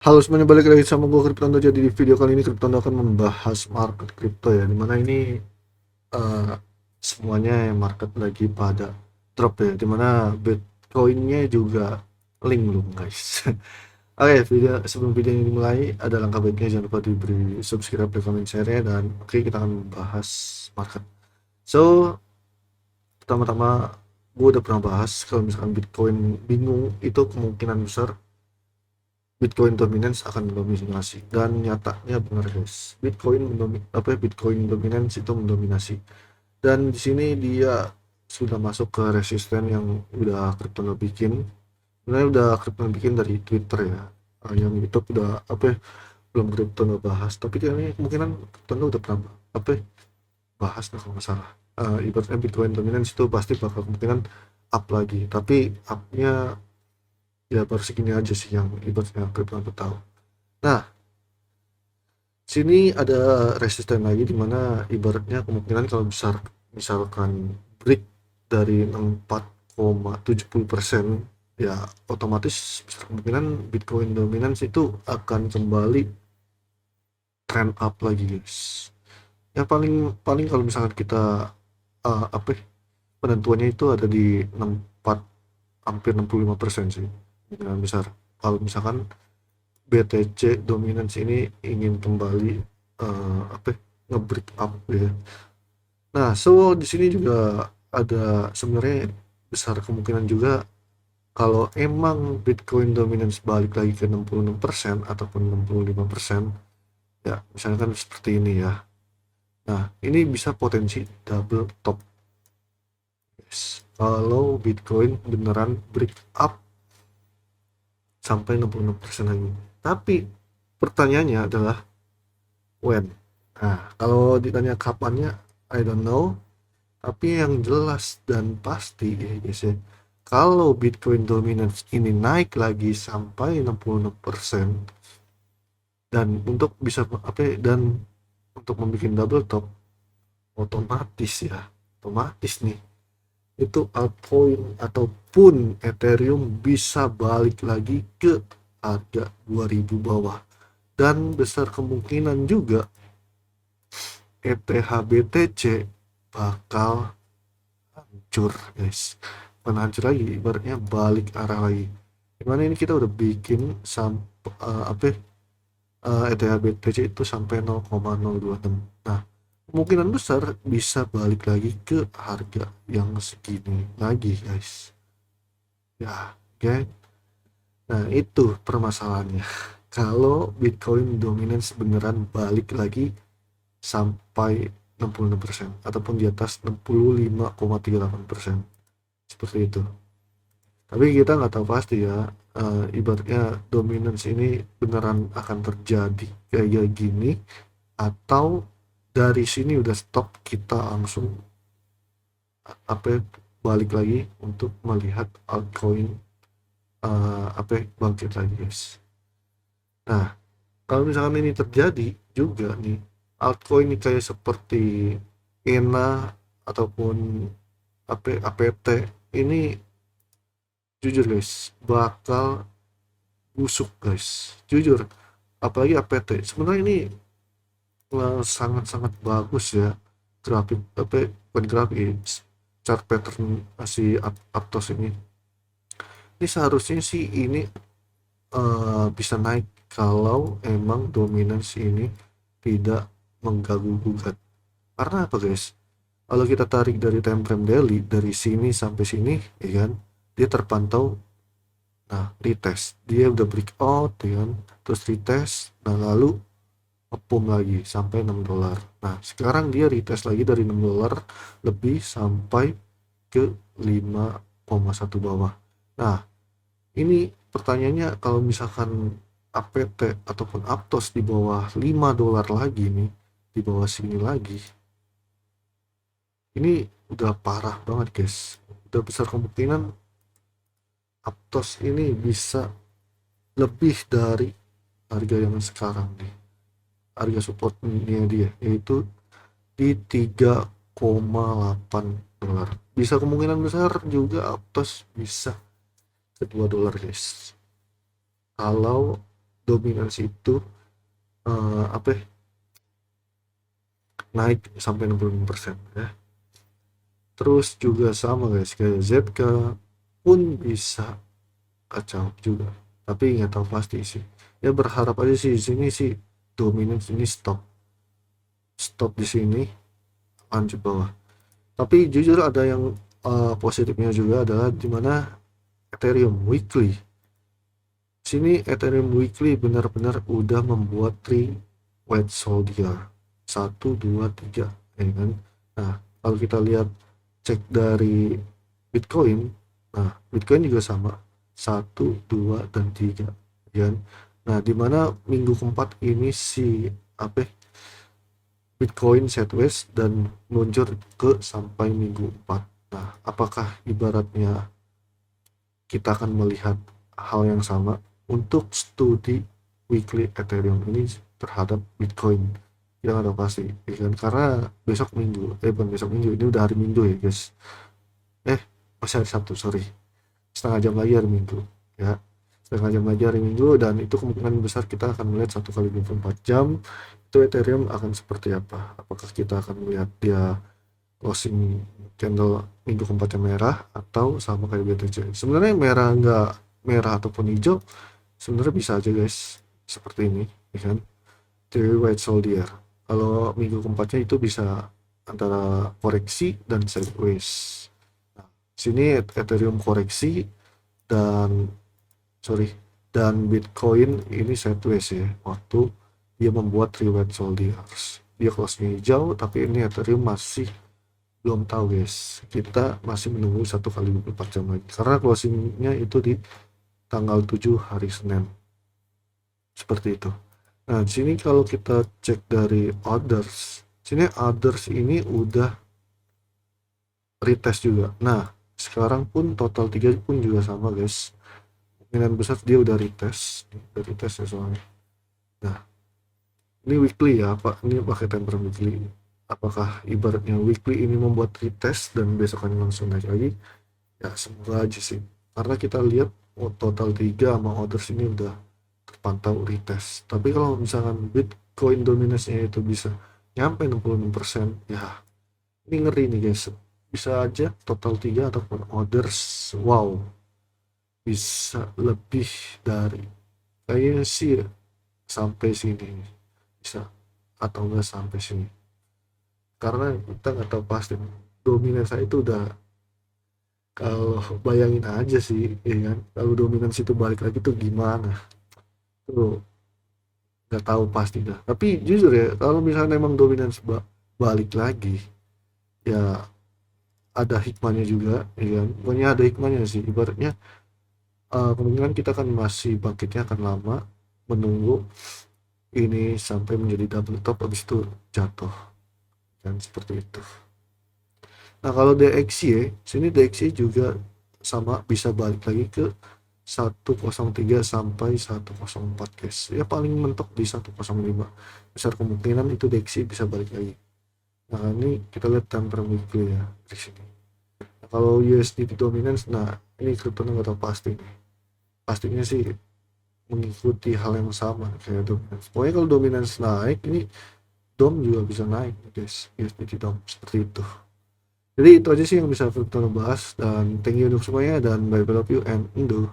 Halo semuanya, balik lagi sama gue Kryptondo. Jadi di video kali ini Kryptondo akan membahas market kripto ya, dimana ini eh, semuanya market lagi pada drop ya, dimana Bitcoinnya juga linglung guys. Oke, sebelum video ini dimulai, ada langkah baiknya jangan lupa diberi subscribe, like, comment, share ya, dan oke, kita akan membahas market. So, pertama-tama gue udah pernah bahas kalau misalkan Bitcoin bingung, itu kemungkinan besar Bitcoin dominance akan mendominasi, dan nyatanya benar guys. Bitcoin dominance itu mendominasi. Dan di sini dia sudah masuk ke resisten yang udah Kryptono bikin. Sebenarnya udah Kryptono bikin dari Twitter ya. Yang YouTube udah belum Kryptono bahas, tapi ini kemungkinan Kryptono udah pernah bahas nah, kalau nggak salah. Ibaratnya Bitcoin dominance itu pasti bakal kemungkinan up lagi, tapi upnya ya baru segini aja sih yang ibaratnya Kryptono tahu. Nah, sini ada resisten lagi di mana ibaratnya kemungkinan kalau besar misalkan break dari 4,70%, ya otomatis besar kemungkinan Bitcoin dominance itu akan kembali trend up lagi guys. Yang paling paling kalau misalkan kita uh, apa ya, penentuannya itu ada di 64, hampir 65% sih yang besar. Kalau misalkan BTC dominance ini ingin kembali nge-break up ya. Nah, so di sini juga ada sebenarnya besar kemungkinan juga kalau emang Bitcoin dominance balik lagi ke 66% ataupun 65%, ya misalkan seperti ini ya. Nah, ini bisa potensi double top guys. Kalau Bitcoin beneran break up sampai 66% lagi. Tapi pertanyaannya adalah when. Nah, kalau ditanya kapannya, I don't know. Tapi yang jelas dan pasti ya guys ya, kalau Bitcoin dominance ini naik lagi sampai 66%, dan untuk bisa dan untuk membuat double top, otomatis nih itu altcoin ataupun Ethereum bisa balik lagi ke harga 2000 bawah, dan besar kemungkinan juga ETH BTC bakal hancur guys. Bukan hancur lagi, ibaratnya balik arah lagi, dimana ini kita udah bikin sampai ETH BTC itu sampai 0,026. Nah, kemungkinan besar bisa balik lagi ke harga yang segini lagi guys ya, oke. Nah, itu permasalahannya. Kalau Bitcoin dominance beneran balik lagi sampai 66% ataupun di atas 65,38%, seperti itu. Tapi kita nggak tahu pasti ya, ibaratnya dominance ini beneran akan terjadi kayak gini, atau dari sini udah stop, kita langsung apa balik lagi untuk melihat altcoin bangkit lagi guys. Nah, kalau misalkan ini terjadi juga nih, altcoin ini kayak seperti ENA ataupun APT ini, jujur guys, bakal busuk guys, jujur. Apalagi APT sebenarnya ini sangat-sangat bagus ya, grafik bukan grafik, chart pattern si Aptos ini seharusnya sih ini bisa naik kalau emang dominance ini tidak mengganggu gugat. Karena apa guys, kalau kita tarik dari time frame daily dari sini sampai sini ya kan, dia terpantau. Nah, retest dia udah breakout ya kan, terus retest, nah lalu ngepump lagi sampai $6. Nah, sekarang dia retest lagi dari $6 lebih sampai ke 5,1 bawah. Nah, ini pertanyaannya, kalau misalkan APT ataupun Aptos di bawah $5 lagi nih, di bawah sini lagi, ini udah parah banget guys. Udah besar kemungkinan Aptos ini bisa lebih dari harga yang sekarang nih. Harga supportnya dia yaitu di 3,8 dolar. Bisa kemungkinan besar juga Aptos bisa ke $2 guys. Kalau dominansi itu apa ya, naik sampai 65% ya. Terus juga sama guys, kayak ZK pun bisa kacau juga, tapi nggak tahu pasti sih. Ya berharap aja sih di sini sih dominance ini stop di sini, lanjut bawah. Tapi jujur ada yang positifnya juga adalah dimana Ethereum weekly. Sini Ethereum weekly benar-benar udah membuat 3 white soldier. 1, 2, 3, ya kan? Nah, kalau kita lihat cek dari Bitcoin, nah Bitcoin juga sama 1, 2, dan 3, ya kan? Nah, dimana minggu keempat ini si apa ya, Bitcoin sideways dan meluncur ke sampai minggu 4. Nah, apakah ibaratnya kita akan melihat hal yang sama untuk studi weekly Ethereum ini terhadap Bitcoin? Kita nggak tahu pasti, ya kan? Karena besok minggu, bukan besok minggu, ini udah hari Minggu ya guys. Masih hari Sabtu, sorry. Setengah jam lagi hari Minggu, ya. Setengah jam lagi hari Minggu, dan itu kemungkinan besar kita akan melihat 1 kali 24 jam itu Ethereum akan seperti apa. Apakah kita akan melihat dia closing candle minggu keempatnya merah atau sama kayak BTC. Sebenarnya merah nggak merah ataupun hijau sebenarnya bisa aja guys seperti ini, ya kan? Three white soldier. Kalau minggu keempatnya itu bisa antara koreksi dan sideways. Nah, sini Ethereum koreksi dan sorry dan Bitcoin ini sideways ya, waktu dia membuat three white soldiers. Dia close-nya hijau, tapi ini Ethereum masih belum tahu guys, kita masih menunggu 1 kali 24 jam lagi karena closingnya itu di tanggal 7 hari Senin, seperti itu. Nah di sini kalau kita cek dari orders, sini orders ini udah retest juga. Nah sekarang pun total 3 pun juga sama guys, kemungkinan besar dia udah retest ya soalnya. Nah ini weekly ya, apa ini pakai time frame weekly. Apakah ibaratnya weekly ini membuat retest dan besokannya langsung naik lagi? Ya semoga aja sih, karena kita lihat total 3 sama orders ini udah terpantau retest. Tapi kalau misalkan Bitcoin dominasinya itu bisa nyampe 66%, ya ini ngeri nih guys. Bisa aja total 3 ataupun orders, wow, bisa lebih dari, kayaknya sih sampai sini bisa, atau enggak sampai sini, karena kita nggak tahu pasti dominasi itu udah. Kalau bayangin aja sih, ya kan, kalau dominansi itu balik lagi tuh gimana tuh, nggak tahu pasti dah. Tapi jujur ya, kalau misalnya emang dominansi balik lagi, ya ada hikmahnya juga, ya kan. Pokoknya ada hikmahnya sih, ibaratnya kemungkinan kita kan masih bangkitnya akan lama, menunggu ini sampai menjadi double top habis itu jatuh, kan seperti itu. Nah kalau DXY, sini DXY juga sama bisa balik lagi ke 103 sampai 104 guys. Ya paling mentok di 105. Besar kemungkinan itu DXY bisa balik lagi. Nah ini kita lihat time frame weekly ya di sini. Nah, kalau USDT dominance, nah ini crypto nggak tahu pasti nih. Pastinya sih mengikuti hal yang sama kayak dominance. Pokoknya kalau dominance naik, ini DOM juga bisa naik guys. USDT DOM seperti itu. Jadi itu aja sih yang bisa kita bahas, dan thank you untuk semuanya, dan bye bye, love you and Indo.